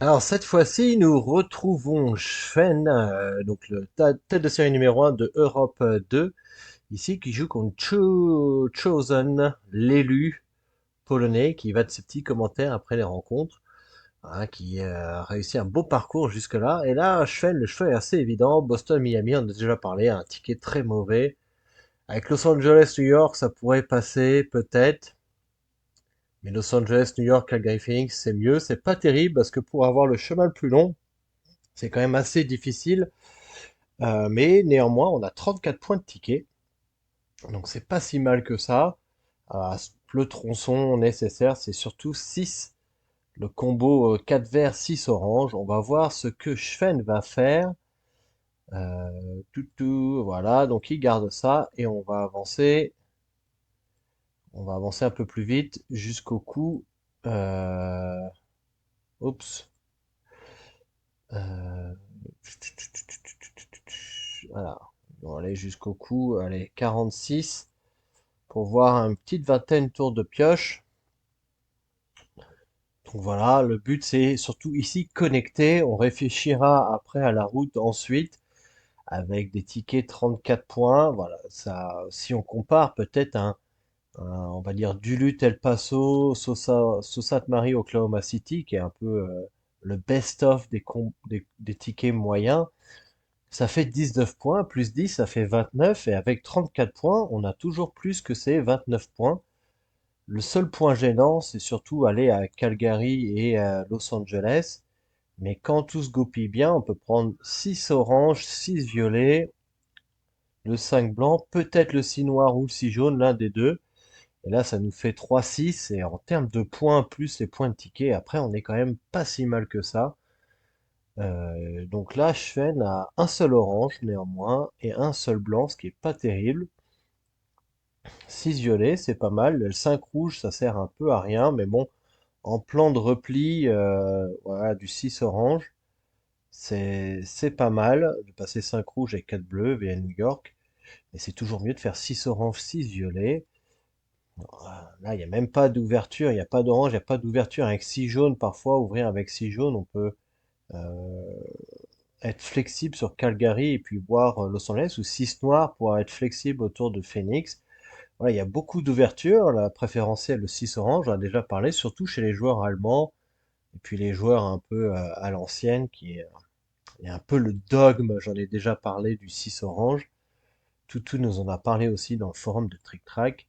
Alors cette fois-ci, nous retrouvons Sven, donc le tête de série numéro un de Europe 2, ici qui joue contre Chosen, l'élu polonais, qui va de ses petits commentaires après les rencontres, hein, qui a réussi un beau parcours jusque-là. Et là, Sven, le choix est assez évident. Boston-Miami, on en a déjà parlé, un ticket très mauvais. Avec Los Angeles-New York, ça pourrait passer peut-être. Mais Los Angeles, New York, Calgary, Phoenix, c'est mieux. C'est pas terrible parce que pour avoir le chemin le plus long, c'est quand même assez difficile. Mais néanmoins, on a 34 points de ticket. Donc c'est pas si mal que ça. Le tronçon nécessaire, c'est surtout 6. Le combo 4 verts, 6 oranges. On va voir ce que Sven va faire. Voilà, donc il garde ça et on va avancer. On va avancer un peu plus vite jusqu'au coup. Euh, oups. Euh, voilà. On va aller jusqu'au coup. Allez, 46. Pour voir une petite vingtaine de tours de pioche. Donc voilà, le but c'est surtout ici connecter. On réfléchira après à la route ensuite avec des tickets 34 points. Voilà, ça, si on compare peut-être on va dire Duluth, El Paso, Sault Ste. Marie, Oklahoma City, qui est un peu le best-of des tickets moyens. Ça fait 19 points, plus 10, ça fait 29, et avec 34 points, on a toujours plus que ces 29 points. Le seul point gênant, c'est surtout aller à Calgary et à Los Angeles. Mais quand tout se goupille bien, on peut prendre 6 oranges, 6 violets, le 5 blanc, peut-être le 6 noir ou le 6 jaune, l'un des deux. Et là, ça nous fait 3-6. Et en termes de points, plus les points de ticket, après, on est quand même pas si mal que ça. Donc là, Sven a un seul orange néanmoins et un seul blanc, ce qui est pas terrible. 6 violets, c'est pas mal. Le 5 rouge, ça sert un peu à rien, mais bon, en plan de repli, voilà, du 6 orange, c'est pas mal de passer 5 rouges et 4 bleus via New York. Mais c'est toujours mieux de faire 6 oranges, 6 violets. Là, il n'y a même pas d'ouverture, il n'y a pas d'orange, il n'y a pas d'ouverture avec 6 jaunes. Parfois, ouvrir avec 6 jaunes, on peut être flexible sur Calgary et puis voir Los Angeles, ou 6 noirs pour être flexible autour de Phoenix. Voilà, il y a beaucoup d'ouverture. La préférentielle, le 6 orange, j'en ai déjà parlé, surtout chez les joueurs allemands. Et puis les joueurs un peu à l'ancienne, est un peu le dogme, j'en ai déjà parlé du 6 orange. Toutou nous en a parlé aussi dans le forum de Trick Track.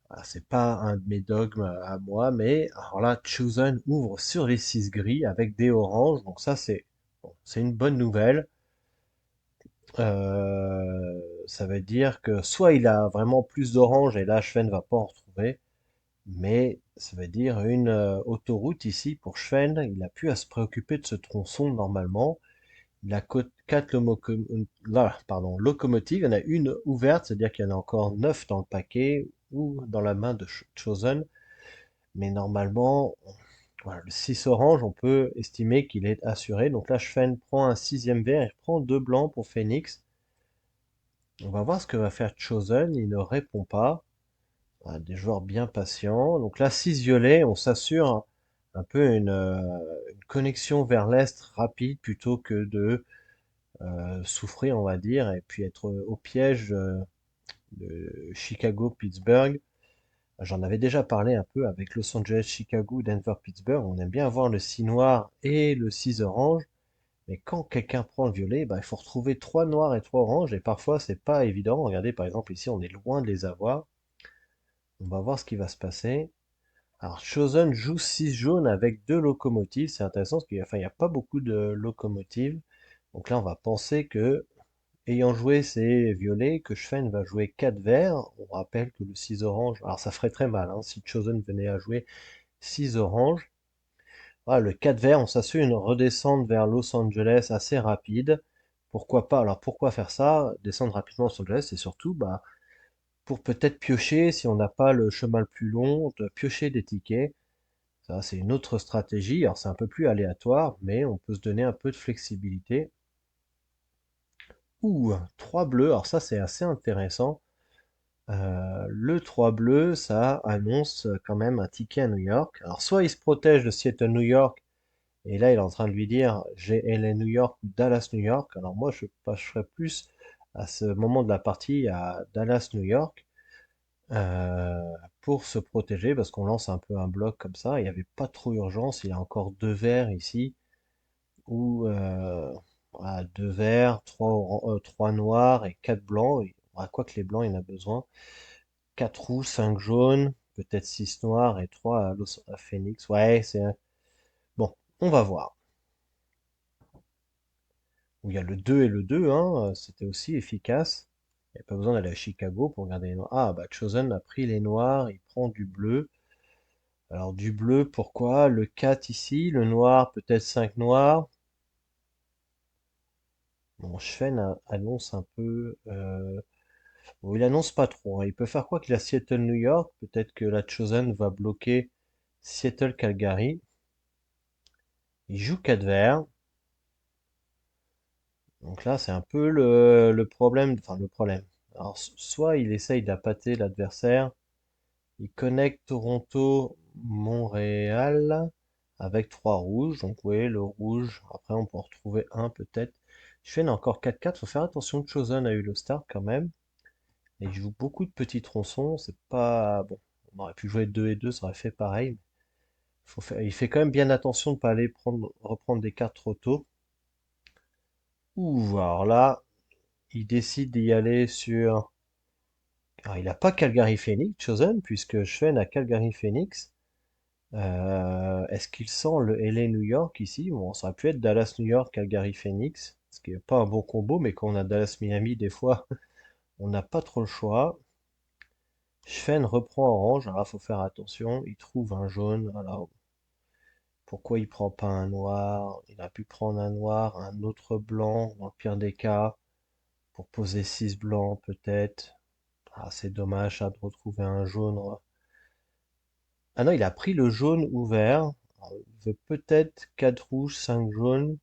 Voilà, c'est pas un de mes dogmes à moi, mais alors là, Chosen ouvre sur les 6 gris avec des oranges, donc ça c'est bon, c'est une bonne nouvelle. Ça veut dire que soit il a vraiment plus d'oranges et là Schwen va pas en retrouver, mais ça veut dire une autoroute ici pour Schwen, il a plus à se préoccuper de ce tronçon normalement. Il a quatre là, pardon, locomotives, il y en a une ouverte, c'est-à-dire qu'il y en a encore 9 dans le paquet ou dans la main de Chosen. Mais normalement, voilà, le 6 orange, on peut estimer qu'il est assuré. Donc là, Sven prend un sixième vert et prend deux blancs pour Phoenix. On va voir ce que va faire Chosen. Il ne répond pas. Voilà, des joueurs bien patients. Donc là, 6 violets, on s'assure un peu une connexion vers l'est rapide plutôt que de souffrir, on va dire, et puis être au piège de Chicago-Pittsburgh. J'en avais déjà parlé un peu avec Los Angeles, Chicago, Denver, Pittsburgh. On aime bien avoir le 6 noir et le 6 orange. Mais quand quelqu'un prend le violet, bah, il faut retrouver 3 noirs et 3 oranges. Et parfois, c'est pas évident. Regardez, par exemple, ici, on est loin de les avoir. On va voir ce qui va se passer. Alors, Chosen joue 6 jaunes avec deux locomotives. C'est intéressant parce qu'il n'y a pas beaucoup de locomotives. Donc là, on va penser que, ayant joué ces violets, que Schwen va jouer 4 verts. On rappelle que le 6 orange, alors ça ferait très mal hein, si Chosen venait à jouer 6 oranges. Voilà, le 4 vert, on s'assure une redescente vers Los Angeles assez rapide. Pourquoi pas? Alors pourquoi faire ça? Descendre rapidement à Los Angeles, c'est surtout bah, pour peut-être piocher, si on n'a pas le chemin le plus long, de piocher des tickets. Ça, c'est une autre stratégie. Alors c'est un peu plus aléatoire, mais on peut se donner un peu de flexibilité. Ouh, 3 bleus, alors ça c'est assez intéressant. Le 3 bleu, ça annonce quand même un ticket à New York. Alors soit il se protège de Seattle New York Et là, il est en train de lui dire, j'ai LA New York ou Dallas New York. Alors moi, je passerais plus à ce moment de la partie à Dallas New York euh, pour se protéger parce qu'on lance un peu un bloc comme ça. Il n'y avait pas trop urgence. Il y a encore deux verts ici ou voilà, deux verts, trois noirs et quatre blancs. Et, à quoi que les blancs, il en a besoin. Quatre rouges, cinq jaunes, peut-être six noirs et trois à Phoenix. Ouais, c'est bon. On va voir. Où il y a le 2 et le 2, hein, c'était aussi efficace. Il n'y a pas besoin d'aller à Chicago pour regarder les noirs. Ah, bah, Chosen a pris les noirs, il prend du bleu. Alors, du bleu, pourquoi? Le 4 ici, le noir, peut-être 5 noirs. Bon, Sven annonce un peu. Bon, il annonce pas trop, hein. Il peut faire quoi qu'il a Seattle-New York? Peut-être que la Chosen va bloquer Seattle-Calgary. Il joue 4 verts. Donc là, c'est un peu le problème. Enfin, le problème. Alors, soit il essaye d'appâter l'adversaire. Il connecte Toronto, Montréal avec trois rouges. Donc, oui, le rouge. Après, on peut en retrouver un peut-être. Je fais encore 4-4. Faut faire attention que Chosen a eu le start quand même. Et il joue beaucoup de petits tronçons. C'est pas bon. On aurait pu jouer 2 et 2, ça aurait fait pareil. Il fait quand même bien attention de ne pas aller reprendre des cartes trop tôt. Ouh, alors là, il décide d'y aller sur. Alors, il n'a pas Calgary Phoenix, Chosen, puisque Schwen a Calgary Phoenix. Est-ce qu'il sent le LA New York ici? Bon, ça aurait pu être Dallas New York, Calgary Phoenix, ce qui n'est pas un bon combo, mais quand on a Dallas Miami, des fois, on n'a pas trop le choix. Sven reprend orange, alors il faut faire attention, il trouve un jaune, alors pourquoi il prend pas un noir? Il a pu prendre un noir, un autre blanc, dans le pire des cas, pour poser 6 blancs peut-être. Ah, c'est dommage ça, de retrouver un jaune. Ah non, il a pris le jaune ouvert. Alors, il veut peut-être 4 rouges, 5 jaunes.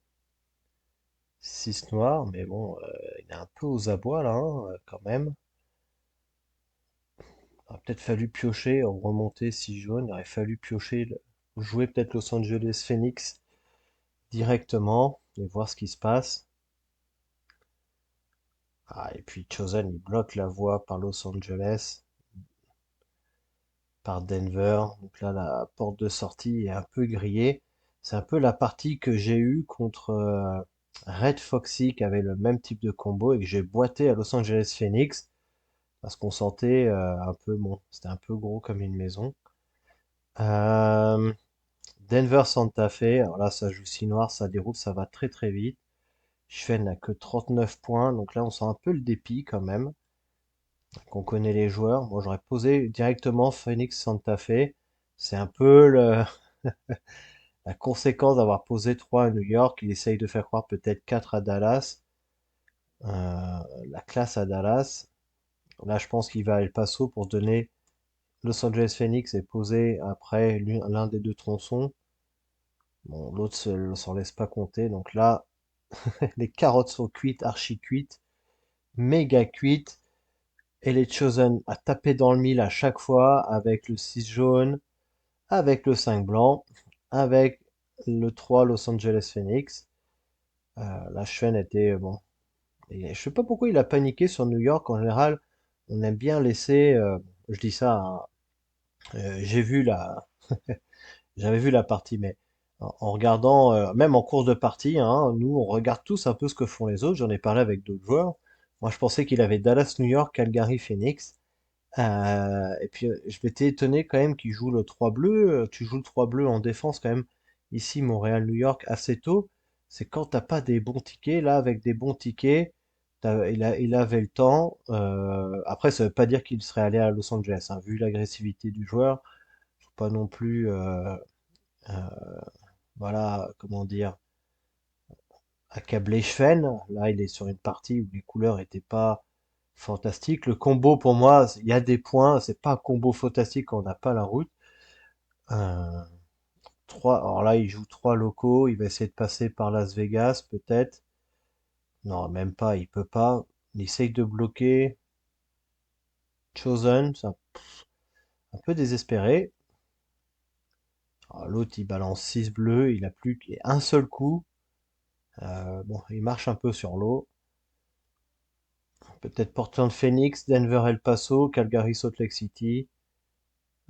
6 noirs, mais bon, il est un peu aux abois là, hein, quand même. Il aurait peut-être fallu piocher, en remonter 6 jaunes, il aurait fallu piocher, jouer peut-être Los Angeles Phoenix directement et voir ce qui se passe. Ah, et puis Chosen, il bloque la voie par Los Angeles, par Denver. Donc là, la porte de sortie est un peu grillée. C'est un peu la partie que j'ai eue contre Red Foxy qui avait le même type de combo et que j'ai boité à Los Angeles Phoenix. Parce qu'on sentait un peu, bon, c'était un peu gros comme une maison. Euh, Denver Santa Fe, alors là ça joue 6 noirs, ça déroule, ça va très très vite. Schwen n'a que 39 points, donc là on sent un peu le dépit quand même, qu'on connaît les joueurs. Moi j'aurais posé directement Phoenix Santa Fe, c'est un peu la conséquence d'avoir posé 3 à New York, il essaye de faire croire peut-être 4 à Dallas, la classe à Dallas. Là je pense qu'il va à El Paso pour se donner. Los Angeles Phoenix est posé après l'un des deux tronçons. Bon, l'autre s'en laisse pas compter. Donc là, les carottes sont cuites, archi cuites, méga cuites. Et les Chosen à taper dans le mille à chaque fois avec le 6 jaune, avec le 5 blanc, avec le 3 Los Angeles Phoenix. La chaîne était bon. Et je sais pas pourquoi il a paniqué sur New York. En général, on aime bien laisser. Je dis ça, hein, j'ai vu j'avais vu la partie, mais en regardant, même en cours de partie, hein, nous, on regarde tous un peu ce que font les autres. J'en ai parlé avec d'autres joueurs. Moi, je pensais qu'il avait Dallas, New York, Calgary, Phoenix. Et puis, je m'étais étonné quand même qu'il joue le 3 bleu. Tu joues le 3 bleu en défense quand même. Ici, Montréal, New York, assez tôt. C'est quand t'as pas des bons tickets. Là, avec des bons tickets, il avait le temps. Après, ça veut pas dire qu'il serait allé à Los Angeles, hein. Vu l'agressivité du joueur, faut pas non plus euh, voilà, comment dire, accabler Sven. Là, il est sur une partie où les couleurs étaient pas fantastiques. Le combo, pour moi, il y a des points. C'est pas un combo fantastique quand on n'a pas la route. Euh, alors là, il joue trois locaux. Il va essayer de passer par Las Vegas, peut-être. Non, même pas. Il peut pas. Il essaye de bloquer Chosen. C'est un peu désespéré. Alors, l'autre, il balance 6 bleus, il a plus qu'un seul coup. Bon, il marche un peu sur l'eau. Peut-être Portland Phoenix, Denver El Paso, Calgary Salt Lake City.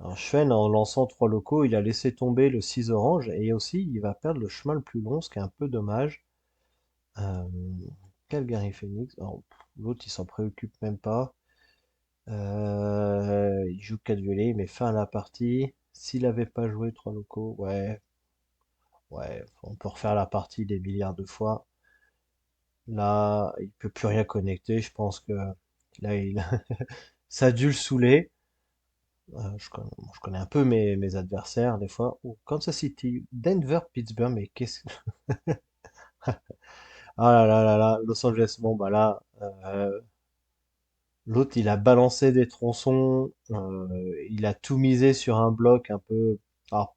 Alors Schwen, en lançant trois locaux, il a laissé tomber le 6 orange et aussi il va perdre le chemin le plus long, ce qui est un peu dommage. Euh, Calgary Phoenix, alors, l'autre il s'en préoccupe même pas. Il joue 4 violets, mais fin à la partie. S'il avait pas joué trois locaux, ouais, ouais, on peut refaire la partie des milliards de fois. Là, il peut plus rien connecter. Je pense que là, ça a dû le saouler. Je connais un peu mes adversaires des fois. Oh, Kansas City, Denver, Pittsburgh, mais qu'est-ce que... Ah là là là là, Los Angeles, bon bah là, l'autre il a balancé des tronçons, il a tout misé sur un bloc un peu... Alors,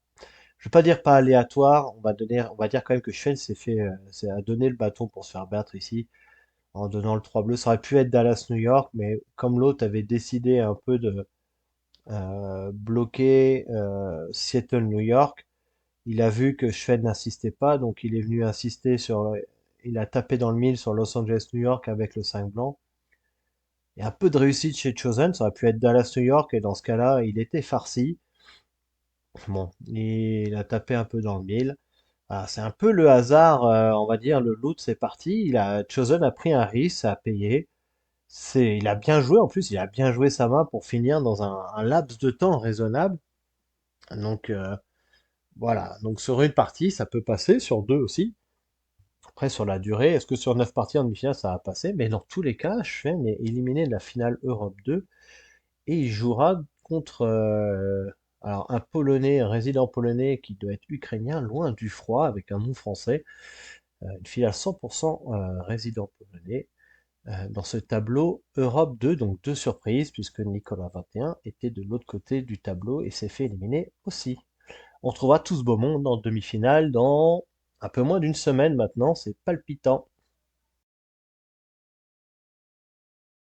je vais pas dire pas aléatoire, on va dire quand même que Schwenn a donné le bâton pour se faire battre ici, en donnant le 3 bleu. Ça aurait pu être Dallas-New York, mais comme l'autre avait décidé un peu de bloquer Seattle-New York, il a vu que Schwed n'insistait pas, donc il est venu insister il a tapé dans le mille sur Los Angeles-New York avec le 5 blanc. Et un peu de réussite chez Chosen, ça aurait pu être Dallas-New York, et dans ce cas-là, il était farci. Bon, il a tapé un peu dans le mille. Ah, c'est un peu le hasard, on va dire, le loot, c'est parti. Chosen a pris un risque, ça a payé. Il a bien joué, en plus, il a bien joué sa main pour finir dans un laps de temps raisonnable. Donc, voilà. Donc, sur une partie, ça peut passer, sur deux aussi. Après, sur la durée, est-ce que sur 9 parties en demi-finale, ça va passer? Mais dans tous les cas, Schwen est éliminé de la finale Europe 2 et il jouera contre alors un Polonais, un résident polonais qui doit être ukrainien, loin du froid, avec un nom français. Une finale 100% résident polonais. Dans ce tableau Europe 2, donc deux surprises, puisque Nicolas 21 était de l'autre côté du tableau et s'est fait éliminer aussi. On trouvera tout ce beau monde en demi-finale dans un peu moins d'une semaine maintenant, c'est palpitant.